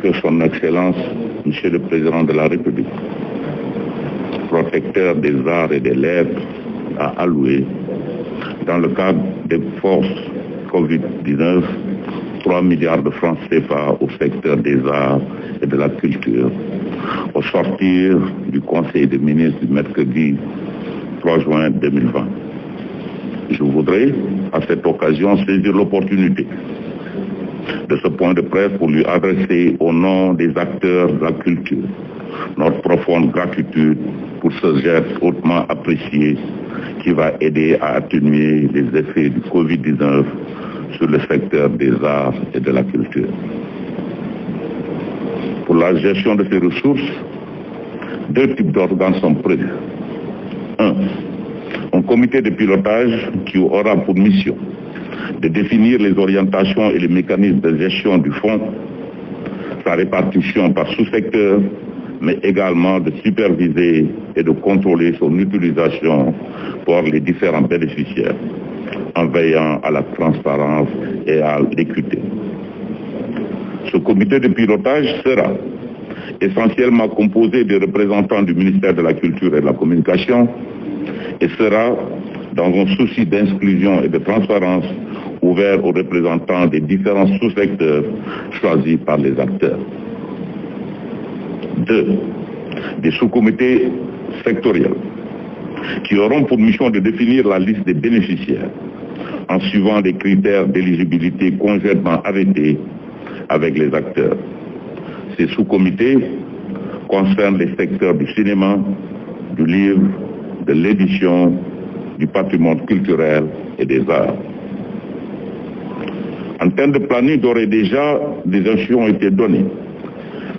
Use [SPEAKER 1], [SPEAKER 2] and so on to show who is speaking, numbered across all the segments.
[SPEAKER 1] que son Excellence, Monsieur le Président de la République, protecteur des arts et des lettres, a alloué, dans le cadre des forces Covid-19, 3 milliards de francs CFA au secteur des arts et de la culture, au sortir du Conseil des ministres du mercredi 3 juin 2020. Je voudrais, à cette occasion, saisir l'opportunité de ce point de presse pour lui adresser au nom des acteurs de la culture notre profonde gratitude pour ce geste hautement apprécié qui va aider à atténuer les effets du Covid-19 sur le secteur des arts et de la culture. Pour la gestion de ces ressources, 2 types d'organes sont prévus. Un comité de pilotage qui aura pour mission de définir les orientations et les mécanismes de gestion du fonds, sa répartition par sous-secteur, mais également de superviser et de contrôler son utilisation par les différents bénéficiaires, en veillant à la transparence et à l'équité. Ce comité de pilotage sera essentiellement composé des représentants du ministère de la Culture et de la Communication et sera, dans un souci d'inclusion et de transparence, ouvert aux représentants des différents sous-secteurs choisis par les acteurs. 2. Des sous-comités sectoriels qui auront pour mission de définir la liste des bénéficiaires en suivant des critères d'éligibilité conjointement arrêtés avec les acteurs. Ces sous-comités concernent les secteurs du cinéma, du livre, de l'édition, du patrimoine culturel et des arts. En termes de planning, d'ores et déjà, des instructions ont été données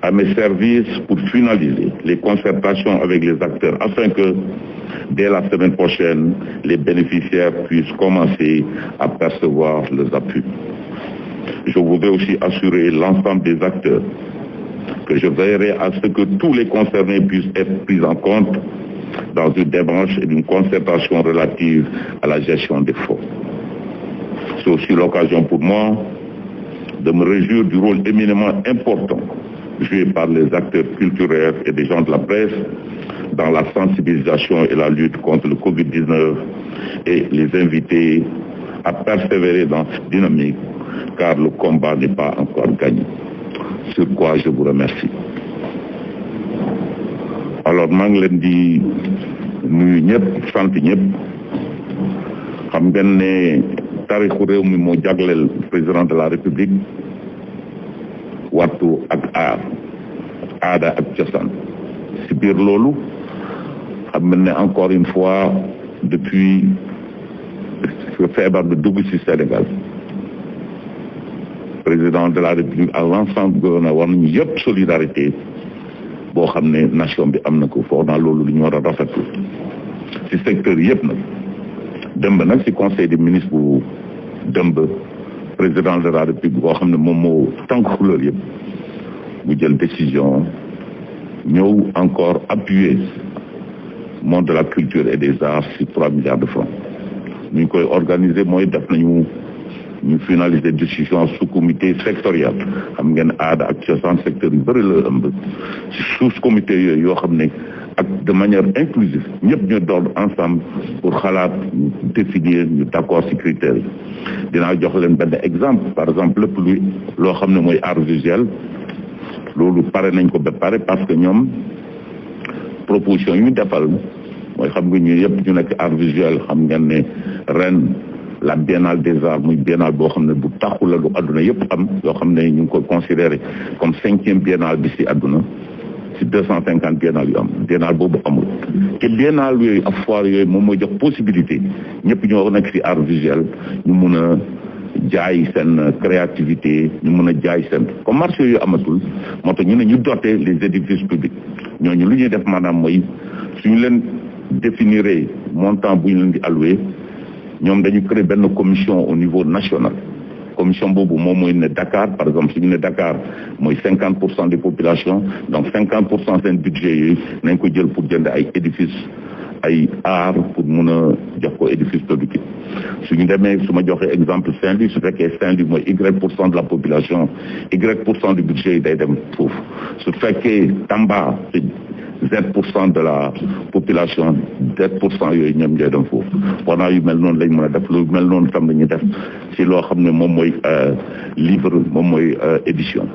[SPEAKER 1] à mes services pour finaliser les concertations avec les acteurs afin que, dès la semaine prochaine, les bénéficiaires puissent commencer à percevoir leurs appuis. Je voudrais aussi assurer l'ensemble des acteurs que je veillerai à ce que tous les concernés puissent être pris en compte dans une démarche et une concertation relative à la gestion des fonds. C'est aussi l'occasion pour moi de me réjouir du rôle éminemment important joué par les acteurs culturels et des gens de la presse dans la sensibilisation et la lutte contre le Covid-19 et les inviter à persévérer dans cette dynamique car le combat n'est pas encore gagné. Sur quoi je vous remercie. Alors maa ngi leen di nuyu ñëpp sant ñëpp xam ngeen ne taarixu réew mi moo jagleel président de la République wattu ak aada ak cosaan si biir loolu xam ngeen ne encore une fois depuis feebar bi dugg ci Sénégal président de la République ak l'ensemble gouvernement war nañu yëpp solidarité boo xam ne nation bi am na ko foog naa loolu lu ñu war a rafetlu ci secteur yëpp nag dëmb nag ci conseil des ministres bu dëmb président de la République boo xam ne moom moo tànk loolu yëpp mu jël décision ñëw encore appuyer monde de la culture et des arts ci 3 milliards de francs ñu koy organiser mooy def nañu ñu finaliser décision sous comité sectoriel xam ngeen aada ak cosaan secteur yu bëri la ëmb ci sous comité yooyu yoo xam ne ak de manière inclusive ñëpp ñu doon ensemble pour xalaat ñu définir ñu d'accord ci critères yi dinaa jox leen benn exemple par exemple lépp luy loo xam ne mooy art visuel loolu pare nañ ko ba pare parce que ñoom proposition yu ñu defal mooy xam nga ñu yëpp ñu nekk art visuel xam ngeen ne ren la biennale des arts muy biennale boo xam ne bu taxu la lu àdduna yëpp am yoo xam ne ñu ngi ko considéré comme 5e biennale bi ci àdduna ci 250 biennale yu am biennale boobu amul te biennale yooyu ak foire yooyu moom mooy jox possibilité ñëpp ñoo nekk ci art visuel ñu mun a jaay seen créativité ñu mun a jaay seen comme marché yooyu amatul moo tax ñu ne ñu doter les édifices publics ñooñu lu ñuy def maanaam mooy suñu leen définiré montant bu ñu leen di alloué ñoom dañu créer benn commission au niveau national commission boobu moom mooy ne Dakar par exemple suñu ne Dakar mooy 50% des populations donc 50% seen budget yooyu nañ ko jël pour jënd ay édifices ay art pour mun a jox ko édifice productif suñu demee su ma joxee exemple Saint-Louis su fekkee Saint-Louis mooy Y% de la population Y% du budget yi day dem foofu su fekkee Tamba Z% de la population Z% yooyu ñoom ñooy dem foofu pendant yu mel noonu lañ mën a def lu mel noonu tam la ñuy def ci loo xam ne moom mooy livre moom mooy édition